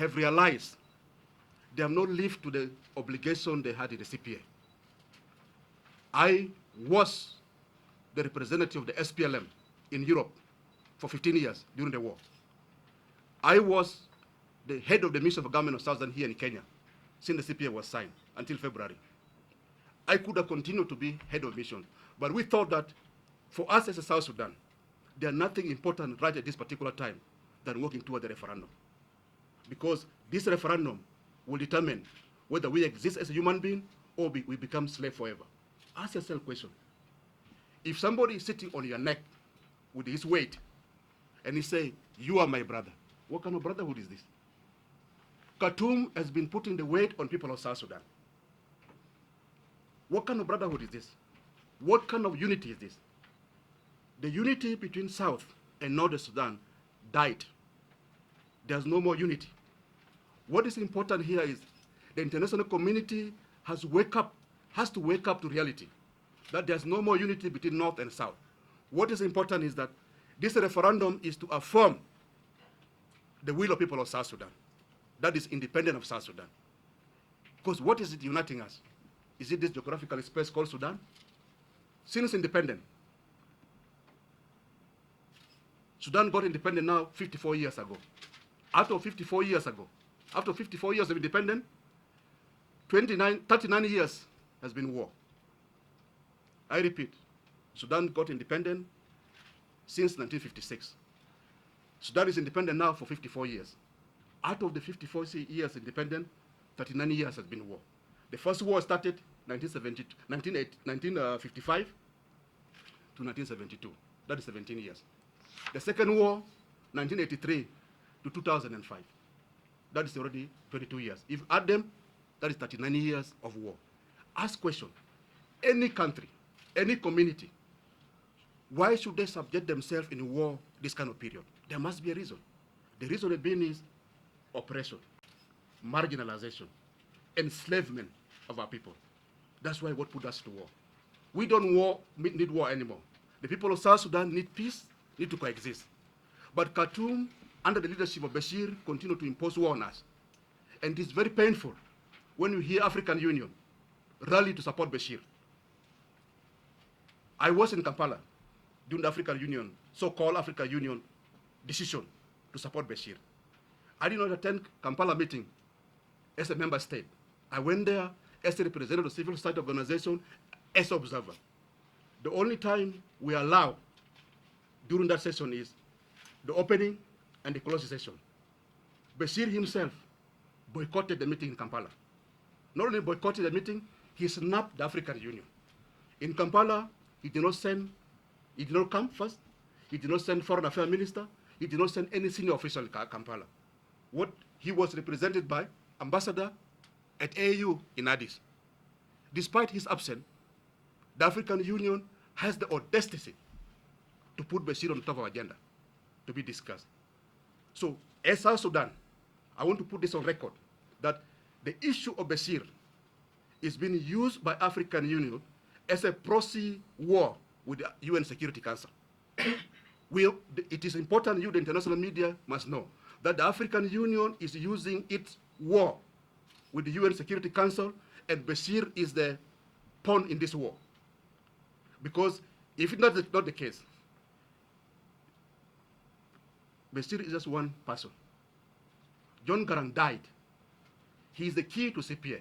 have realized they have not lived to the obligation they had in the CPA. I was the representative of the SPLM in Europe for 15 years during the war. I was the head of the mission of government of South Sudan here in Kenya since the CPA was signed until February. I could have continued to be head of mission, but we thought that for us as a South Sudan, there's nothing important right at this particular time than working toward the referendum. Because this referendum will determine whether we exist as a human being or we become slave forever. Ask yourself a question. If somebody is sitting on your neck with his weight and he say, you are my brother, what kind of brotherhood is this? Khartoum has been putting the weight on people of South Sudan. What kind of brotherhood is this? What kind of unity is this? The unity between South and Northern Sudan died. There's no more unity. What is important here is the international community has to wake up to reality, that there's no more unity between North and South. What is important is that this referendum is to affirm the will of people of South Sudan, that is independent of South Sudan. Because what is it uniting us? Is it this geographical space called Sudan? Since independent, Sudan got independent now 54 years ago. After 54 years of independence, 39 years has been war. I repeat, Sudan got independent since 1956. Sudan is independent now for 54 years. Out of the 54 years independent, 39 years has been war. The first war started 1955 to 1972. That is 17 years. The second war, 1983 to 2005. That is already 22 years. If you add them, that is 39 years of war. Ask question, any country, any community, why should they subject themselves in war this kind of period? There must be a reason. The reason being is oppression, marginalization, enslavement of our people. That's why what put us to war. We don't need war anymore. The people of South Sudan need peace, need to coexist. But Khartoum, under the leadership of Bashir, continue to impose war on us. And it is very painful when you hear African Union rally to support Bashir. I was in Kampala during the African Union, so-called African Union decision to support Bashir. I did not attend Kampala meeting as a member state. I went there as a representative of civil society organization, as an observer. The only time we allow during that session is the opening and the closing session. Bashir himself boycotted the meeting in Kampala. Not only boycotted the meeting, he snapped the African Union. In Kampala, he did not come first. He did not send foreign affairs minister. He did not send any senior official in Kampala. What he was represented by ambassador at AU in Addis. Despite his absence, the African Union has the audacity to put Bashir on top of agenda to be discussed. So, as South Sudan, I want to put this on record that the issue of Bashir is being used by African Union as a proxy war with the UN Security Council. It is important you, the international media, must know that the African Union is using its war with the UN Security Council, and Bashir is the pawn in this war. Because if it's not the case, Bashir is just one person. John Garang died. He is the key to CPA.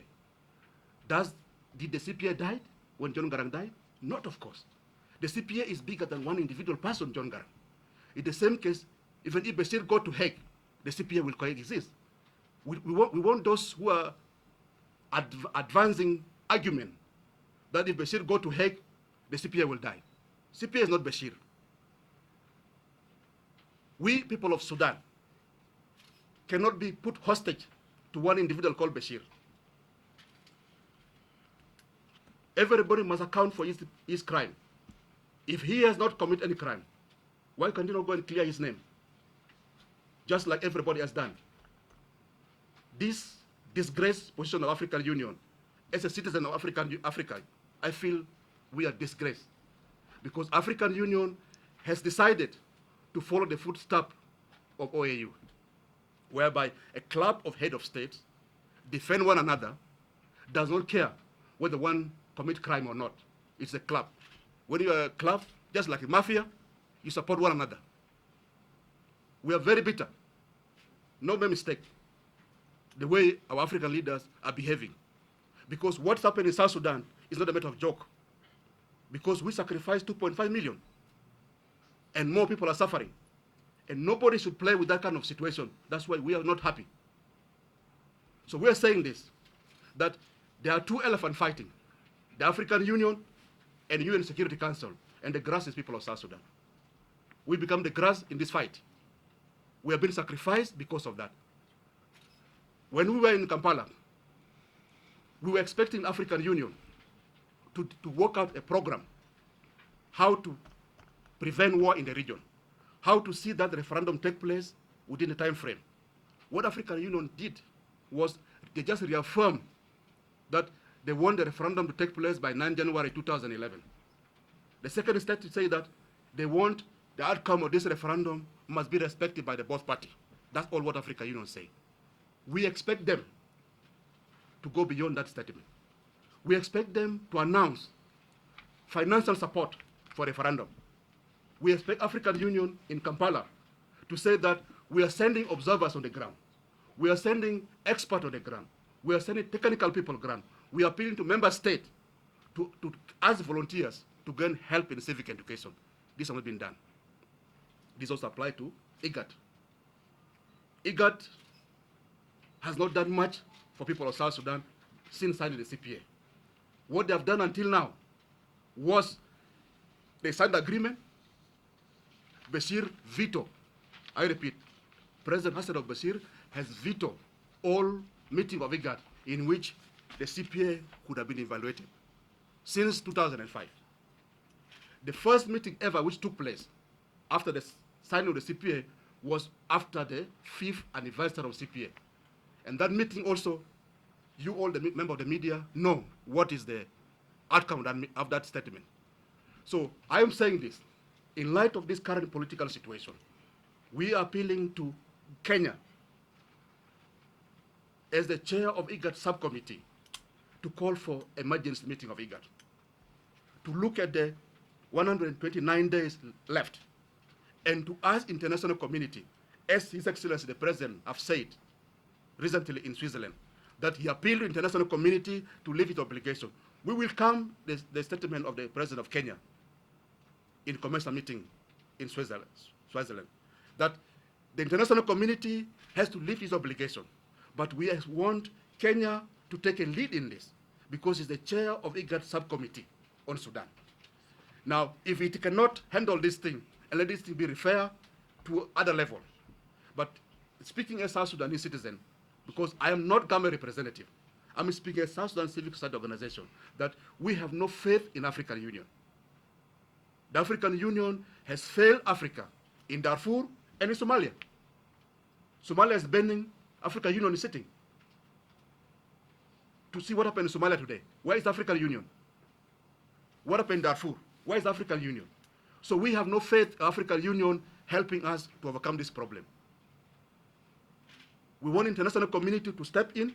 Did the CPA die when John Garang died? Not, of course. The CPA is bigger than one individual person, John Garang. In the same case, even if Bashir go to Hague, the CPA will coexist. We want those who are advancing argument that if Bashir go to Hague, the CPA will die. CPA is not Bashir. We, people of Sudan, cannot be put hostage to one individual called Bashir. Everybody must account for his crime. If he has not committed any crime, why can't you not go and clear his name? Just like everybody has done. This disgraced position of African Union, as a citizen of Africa, I feel we are disgraced. Because African Union has decided to follow the footsteps of OAU. whereby a club of head of states defend one another, does not care whether one commit crime or not. It's a club. When you're a club, just like a mafia, you support one another. We are very bitter. No mistake the way our African leaders are behaving. Because what's happened in South Sudan is not a matter of joke. Because we sacrificed 2.5 million. And more people are suffering. And nobody should play with that kind of situation. That's why we are not happy. So we are saying this, that there are two elephants fighting. The African Union and UN Security Council. And the grass is people of South Sudan. We become the grass in this fight. We have been sacrificed because of that. When we were in Kampala, we were expecting African Union to work out a program, how to prevent war in the region, how to see that the referendum take place within the time frame. What African Union did was they just reaffirmed that they want the referendum to take place by 9 January 2011. The second step to say that they want the outcome of this referendum must be respected by the both parties. That's all what African Union say. We expect them to go beyond that statement. We expect them to announce financial support for referendum. We expect African Union in Kampala to say that we are sending observers on the ground. We are sending experts on the ground. We are sending technical people on the ground. We are appealing to member states to ask volunteers to gain help in civic education. This has not been done. This also applies to IGAD. IGAD has not done much for people of South Sudan since signing the CPA. What they have done until now was they signed the agreement, Bashir veto. I repeat, President Hassan al-Bashir has vetoed all meetings of IGAD in which the CPA could have been evaluated since 2005. The first meeting ever which took place after the signing of the CPA was after the 5th anniversary of CPA. And that meeting also, you all the members of the media know what is the outcome of that statement. So I am saying this, in light of this current political situation, we are appealing to Kenya as the chair of IGAD subcommittee to call for emergency meeting of IGAD, to look at the 129 days left, and to ask international community, as His Excellency the President have said recently in Switzerland, that he appealed to international community to leave its obligation. We will come the statement of the President of Kenya in commercial meeting in Switzerland, that the international community has to leave its obligation. But we want Kenya to take a lead in this because it's the chair of IGAD subcommittee on Sudan. Now, if it cannot handle this thing, and let this thing be referred to other level. But speaking as South Sudanese citizen, because I am not government representative, I'm speaking as South Sudan Civil Society Organization, that we have no faith in African Union. The African Union has failed Africa in Darfur and in Somalia. Somalia is bending, African Union is sitting. To see what happened in Somalia today. Where is the African Union? What happened in Darfur? Where is the African Union? So we have no faith in African Union helping us to overcome this problem. We want international community to step in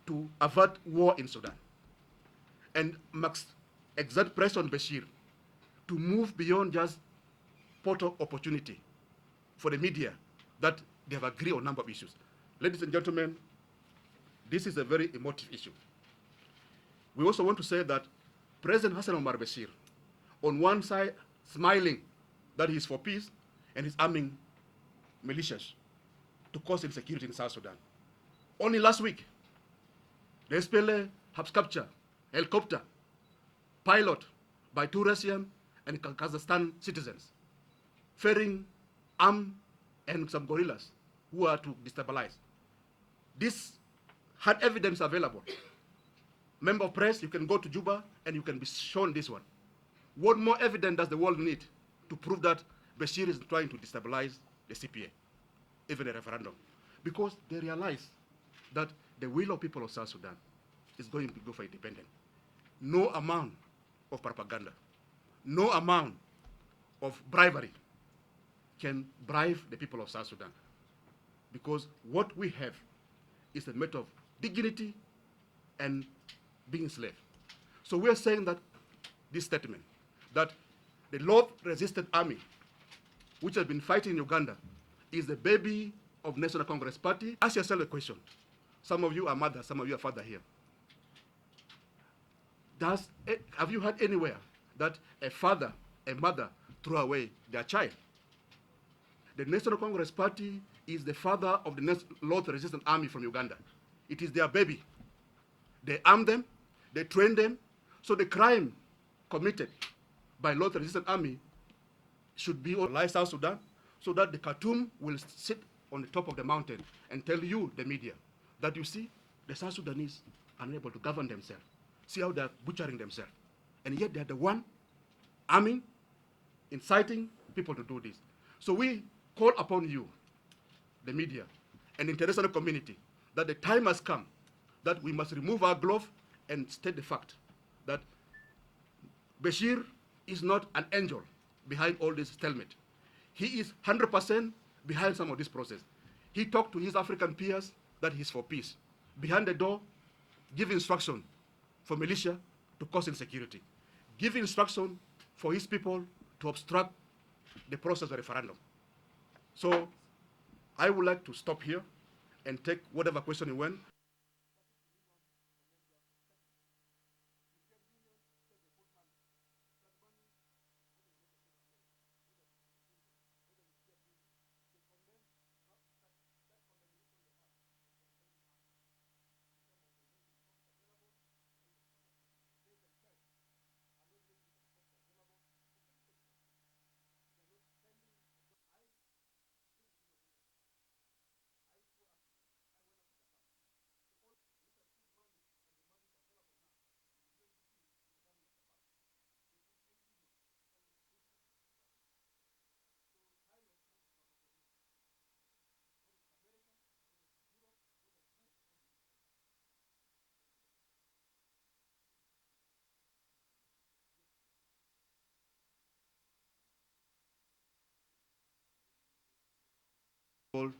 to avert war in Sudan and must exert pressure on Bashir to move beyond just photo opportunity for the media that they have agreed on a number of issues. Ladies and gentlemen, this is a very emotive issue. We also want to say that President Hassan Omar Bashir, on one side, smiling that he is for peace and is arming militias to cause insecurity in South Sudan. Only last week, the SPLA have captured a helicopter pilot by 2 Russian and Kazakhstan citizens, ferrying arms and some guerrillas who are to destabilize. This had evidence available. Member of press, you can go to Juba and you can be shown this one. What more evidence does the world need to prove that Bashir is trying to destabilize the CPA, even a referendum? Because they realize that the will of people of South Sudan is going to go for independence. No amount of propaganda, no amount of bribery can bribe the people of South Sudan. because what we have is a matter of dignity and being slave. So we are saying that this statement, that the Lord resistant army, which has been fighting in Uganda, is the baby of National Congress Party. Ask yourself a question. Some of you are mother, some of you are father here. Have you heard anywhere that a father, a mother, threw away their child? The National Congress Party is the father of the Lord resistant army from Uganda. It is their baby. They arm them, they train them, so the crime committed by Lord resistant army should be on South Sudan, so that the Khartoum will sit on the top of the mountain and tell you, the media, that you see, the South Sudanese are unable to govern themselves. See how they're butchering themselves. And yet they're the one arming, inciting people to do this. So we call upon you, the media, and international community, that the time has come that we must remove our glove and state the fact that Bashir is not an angel behind all this stalemate. He is 100% behind some of this process. He talked to his African peers that he's for peace. Behind the door, give instruction for militia to cause insecurity. Give instruction for his people to obstruct the process of referendum. So I would like to stop here and take whatever question you want.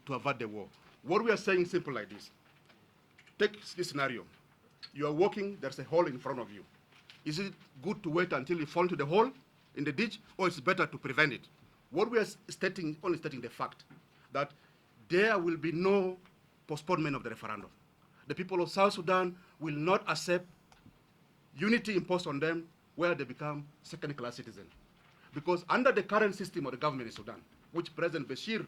To avert the war. What we are saying is simple like this. Take this scenario. You are walking, there's a hole in front of you. Is it good to wait until you fall into the hole in the ditch, or it's better to prevent it? What we are stating, only stating the fact that there will be no postponement of the referendum. The people of South Sudan will not accept unity imposed on them where they become second-class citizens. Because under the current system of the government in Sudan, which President Bashir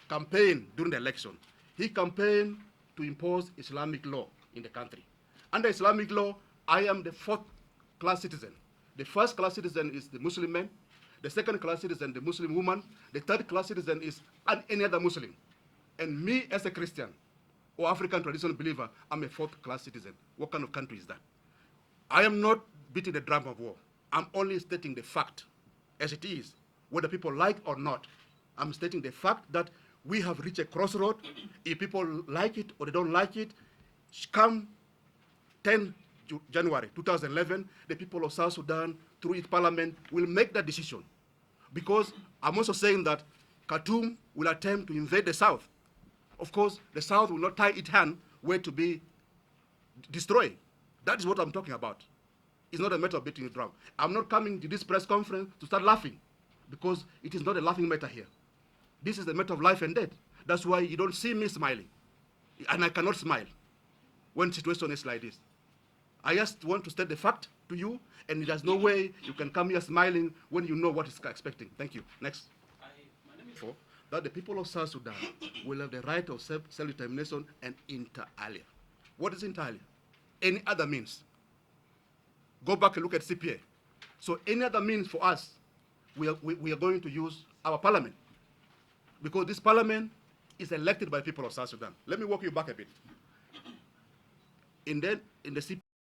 campaigned during the election, he campaigned to impose Islamic law in the country. Under Islamic law, I am the fourth-class citizen. The first-class citizen is the Muslim man. The second-class citizen, the Muslim woman. The third-class citizen is any other Muslim. And me, as a Christian or African traditional believer, I'm a fourth-class citizen. What kind of country is that? I am not beating the drum of war. I'm only stating the fact as it is, whether people like or not. I'm stating the fact that we have reached a crossroad. If people like it or they don't like it, come 10 January 2011, the people of South Sudan, through its parliament, will make that decision. Because I'm also saying that Khartoum will attempt to invade the South. Of course, the South will not tie its hand where to be destroyed. That is what I'm talking about. It's not a matter of beating the drum. I'm not coming to this press conference to start laughing, because it is not a laughing matter here. This is a matter of life and death. That's why you don't see me smiling. And I cannot smile when the situation is like this. I just want to state the fact to you, and there's no way you can come here smiling when you know what is expecting. Thank you. Next. For that the people of South Sudan will have the right of self-determination and inter alia. What is inter alia? Any other means. Go back and look at CPA. So any other means for us, we are going to use our parliament, because this parliament is elected by people of South Sudan. Let me walk you back a bit. In the CPA,